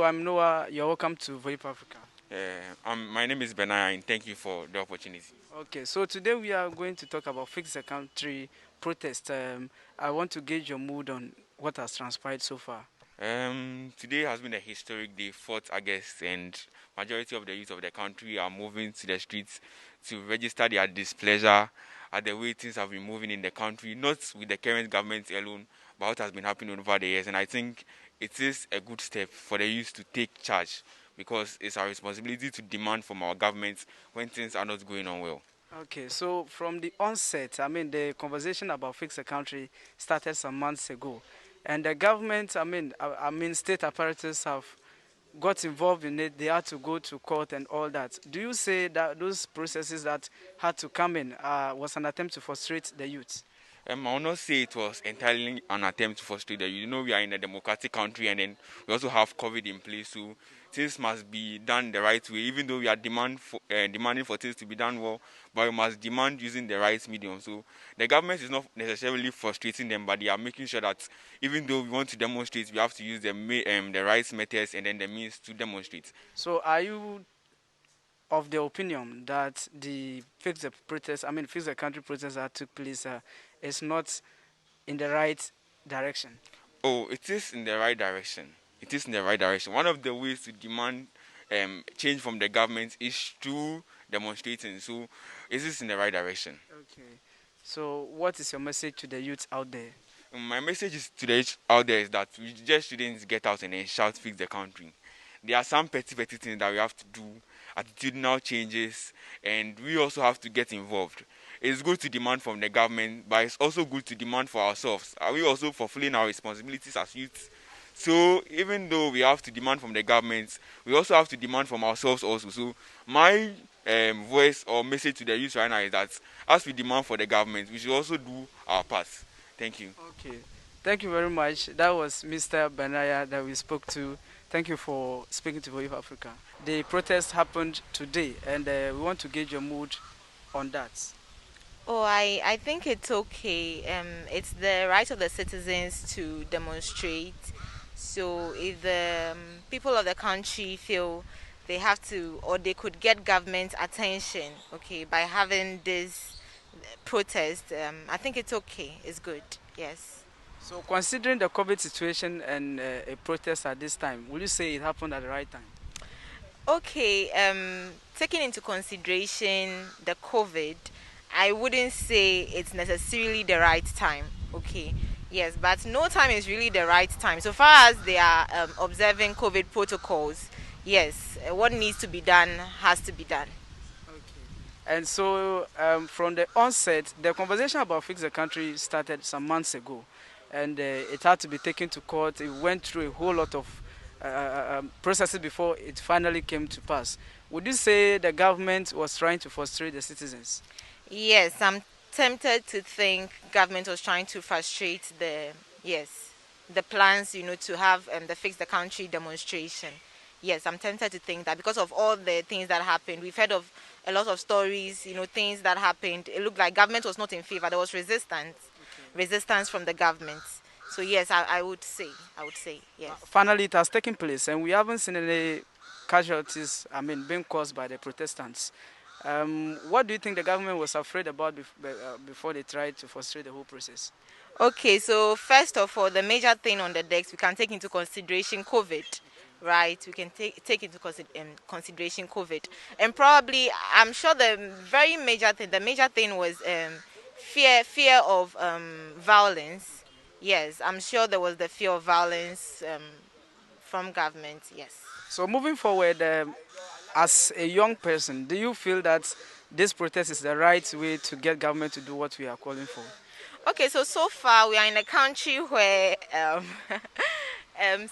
Hello, I'm Noah. You're welcome to VoIP Africa. My name is Benaya, and thank you for the opportunity. Okay, so today we are going to talk about Fix the Country protest. I want to gauge your mood on what has transpired so far. Today has been a historic day, 4th August, and majority of the youth of the country are moving to the streets to register their displeasure at the way things have been moving in the country, not with the current government alone, but what has been happening over the years. And I think it is a good step for the youth to take charge because it's our responsibility to demand from our government when things are not going on well. Okay, so from the onset, the conversation about Fix the Country started some months ago, and the government, state apparatus have got involved in it. They had to go to court and all that. Do you say that those processes that had to come in was an attempt to frustrate the youth? I will not say it was entirely an attempt to frustrate the youth. You know, we are in a democratic country, and then we also have COVID in place, so things must be done the right way. Even though we are demanding for things to be done well, but we must demand using the right medium. So the government is not necessarily frustrating them, but they are making sure that even though we want to demonstrate, we have to use the right methods and then the means to demonstrate. So are you of the opinion that the Fix the Country protest that took place is not in the right direction? Oh, it is in the right direction. It is in the right direction. One of the ways to demand change from the government is through demonstrating. So, it is in the right direction. Okay. So what is your message to the youth out there? My message is to the youth out there is that we just shouldn't get out and then shout, fix the country. There are some petty things that we have to do, attitudinal changes, and we also have to get involved. It's good to demand from the government, but it's also good to demand for ourselves. Are we also fulfilling our responsibilities as youths? So even though we have to demand from the government, we also have to demand from ourselves also. So my voice or message to the youth right now is that as we demand for the government, we should also do our part. Thank you. Okay. Thank you very much. That was Mr. Banaya that we spoke to. Thank you for speaking to Voice of Africa. The protest happened today, and we want to gauge your mood on that. Oh, I think it's okay. It's the right of the citizens to demonstrate. So if the people of the country feel they have to, or they could get government attention, okay, by having this protest, I think it's okay. It's good. Yes. So, considering the COVID situation and a protest at this time, will you say it happened at the right time? Okay. Taking into consideration the COVID, I wouldn't say it's necessarily the right time. Okay. Yes, but no time is really the right time. So far as they are observing COVID protocols, yes, what needs to be done has to be done. Okay. And so, from the onset, the conversation about Fix the Country started some months ago, and it had to be taken to court. It went through a whole lot of processes before it finally came to pass. Would you say the government was trying to frustrate the citizens? Yes, I'm tempted to think government was trying to frustrate the plans, to have the Fix the Country demonstration. Yes, I'm tempted to think that because of all the things that happened. We've heard of a lot of stories, things that happened. It looked like government was not in favor. There was resistance from the government. So yes, I would say yes. Finally, it has taken place, and we haven't seen any casualties, being caused by the protestants. What do you think the government was afraid about before they tried to frustrate the whole process? Okay, so first of all, the major thing on the decks, we can take into consideration COVID, right? We can take into consideration COVID. And probably, I'm sure the major thing was fear of violence. Yes, I'm sure there was the fear of violence from government, yes. So moving forward, as a young person, do you feel that this protest is the right way to get government to do what we are calling for? Okay, so far we are in a country where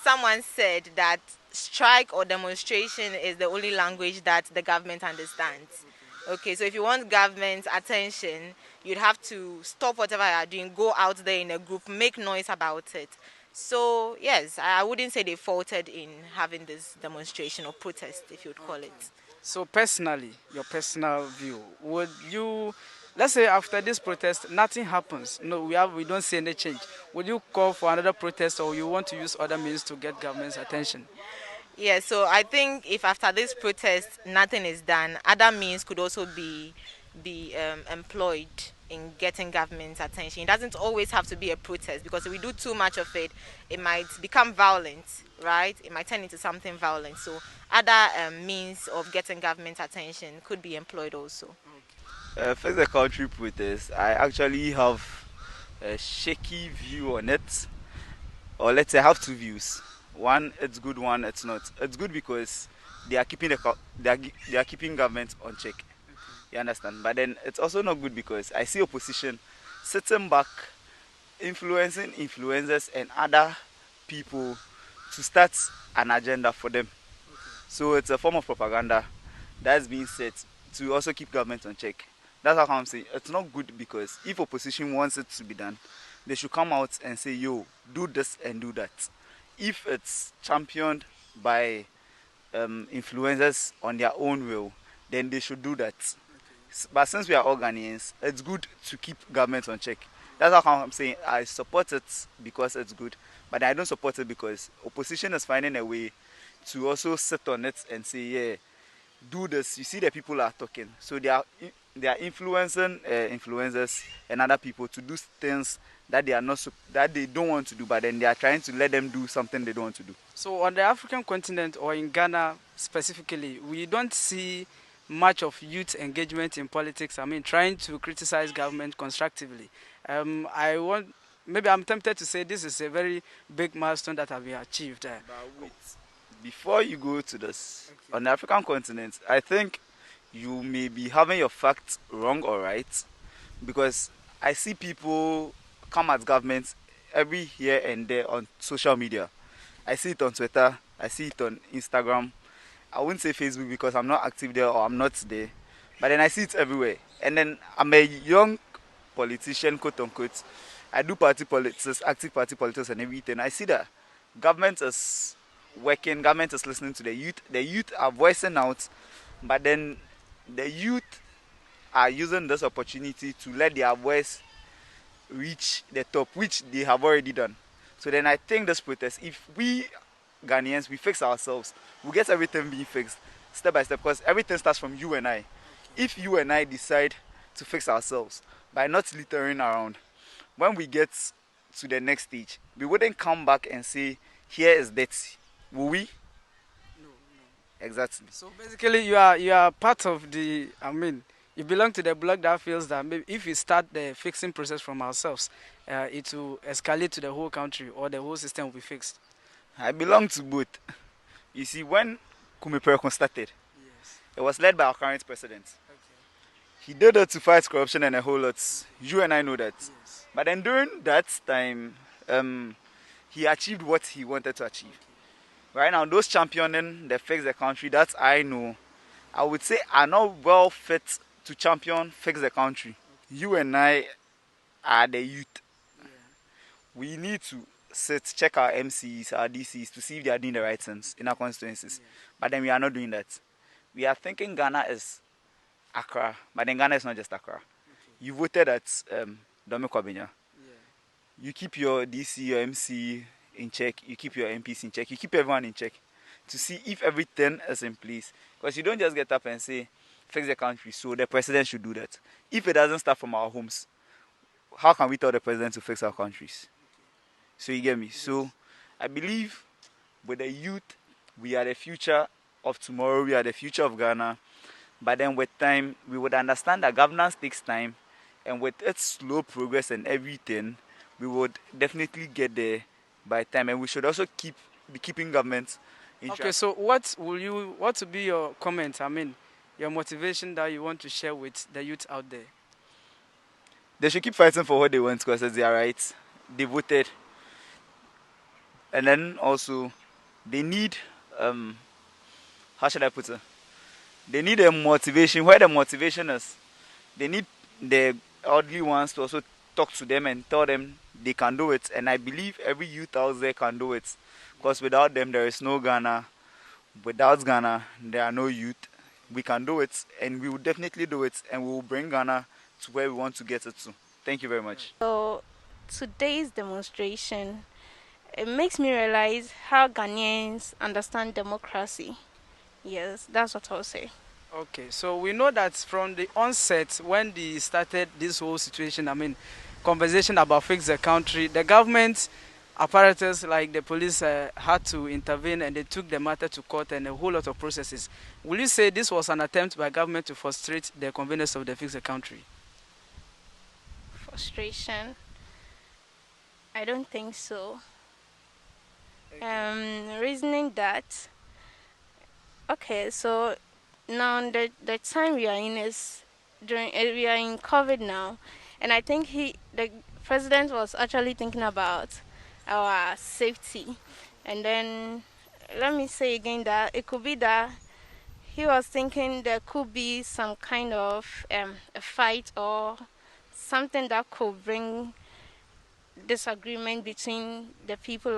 someone said that strike or demonstration is the only language that the government understands. Okay, so if you want government attention, you'd have to stop whatever you are doing, go out there in a group, make noise about it. So yes, I wouldn't say they faulted in having this demonstration or protest, if you'd call it. So personally, your personal view, would you, let's say after this protest, nothing happens, no, we don't see any change. Would you call for another protest, or you want to use other means to get government's attention? Yeah, so I think if after this protest nothing is done, other means could also be employed in getting government's attention. It doesn't always have to be a protest, because if we do too much of it, it might become violent, right? It might turn into something violent. So other means of getting government attention could be employed also. First, the country protest, I actually have a shaky view on it, or let's say I have two views. One, it's good. One, it's not. It's good because they are keeping they are keeping government on check. You understand? But then it's also not good because I see opposition sitting back, influencing influencers and other people to start an agenda for them. So it's a form of propaganda that's being set to also keep government on check. That's how I'm saying it's not good, because if opposition wants it to be done, they should come out and say, yo, do this and do that. If it's championed by influencers on their own will, then they should do that. But since we are all Ghanaians, it's good to keep government on check. That's how I'm saying I support it because it's good, but I don't support it because opposition is finding a way to also sit on it and say, yeah, do this. You see, the people are talking, so they are influencing influencers and other people to do things that they are not that they don't want to do, but then they are trying to let them do something they don't want to do. So on the African continent or in Ghana specifically, we don't see much of youth engagement in politics. I mean, trying to criticize government constructively. I want, maybe I'm tempted to say this is a very big milestone that have been achieved. But wait, before you go to this, on the African continent, I think you may be having your facts wrong or right, because I see people come at government every here and there on social media. I see it on Twitter, I see it on Instagram. I wouldn't say Facebook because I'm not active there or I'm not there, but then I see it everywhere. And then I'm a young politician, quote unquote. I do party politics, active party politics, and everything. I see that government is working, government is listening to the youth. The youth are voicing out, but then the youth are using this opportunity to let their voice reach the top, which they have already done. So then I think this protest, if we Ghanaians, we fix ourselves, we get everything being fixed step by step, because everything starts from you and I. If you and I decide to fix ourselves by not littering around, when we get to the next stage, we wouldn't come back and say, here is dirty. Will we? No, no. Exactly. So basically, you are part of the. I mean, you belong to the bloc that feels that maybe if we start the fixing process from ourselves, it will escalate to the whole country or the whole system will be fixed. I belong to both. You see, when Kumiperkon started, Yes. it was led by our current president. Okay. He did it to fight corruption and a whole lot. You and I know that. Yes. But then during that time, he achieved what he wanted to achieve. Right now, those championing the fix the country that I know, I would say are not well fit to champion fix the country. You and I are the youth. Yeah. We need to sit, check our MCs, our DCs to see if they are doing the right things in our constituencies. Yeah. But then we are not doing that. We are thinking Ghana is Accra, but then Ghana is not just Accra. Okay. You voted at Dome Kwabenya. Yeah. You keep your DC, your MC in check. You keep your MPs in check. You keep everyone in check to see if everything is in place. Because you don't just get up and say, fix the country, so the president should do that. If it doesn't start from our homes, how can we tell the president to fix our countries? So you get me? So I believe with the youth, we are the future of tomorrow. We are the future of Ghana. But then with time, we would understand that governance takes time. And with its slow progress and everything, we would definitely get there by time. And we should also be keeping government in Okay. track. So what will be your comment? I mean, your motivation that you want to share with the youth out there. They should keep fighting for what they want because it's their rights. They voted. And then also, they need, how should I put it? They need a motivation. Where the motivation is, they need the elderly ones to also talk to them and tell them they can do it. And I believe every youth out there can do it. Because without them, there is no Ghana. Without Ghana, there are no youth. We can do it, and we will definitely do it, and we will bring Ghana to where we want to get it to. Thank you very much. So today's demonstration it makes me realize how Ghanaians understand democracy. Yes, that's what I'll say. Okay, so we know that from the onset, when they started this whole situation, conversation about fix the country, the government apparatus like the police had to intervene and they took the matter to court and a whole lot of processes. Will you say this was an attempt by government to frustrate the convenience of the fix the country? Frustration. I don't think so. Reasoning that, okay, so now the time we are in is during we are in COVID now, and I think the president was actually thinking about our safety, and then let me say again that it could be that he was thinking there could be some kind of a fight or something that could bring disagreement between the people of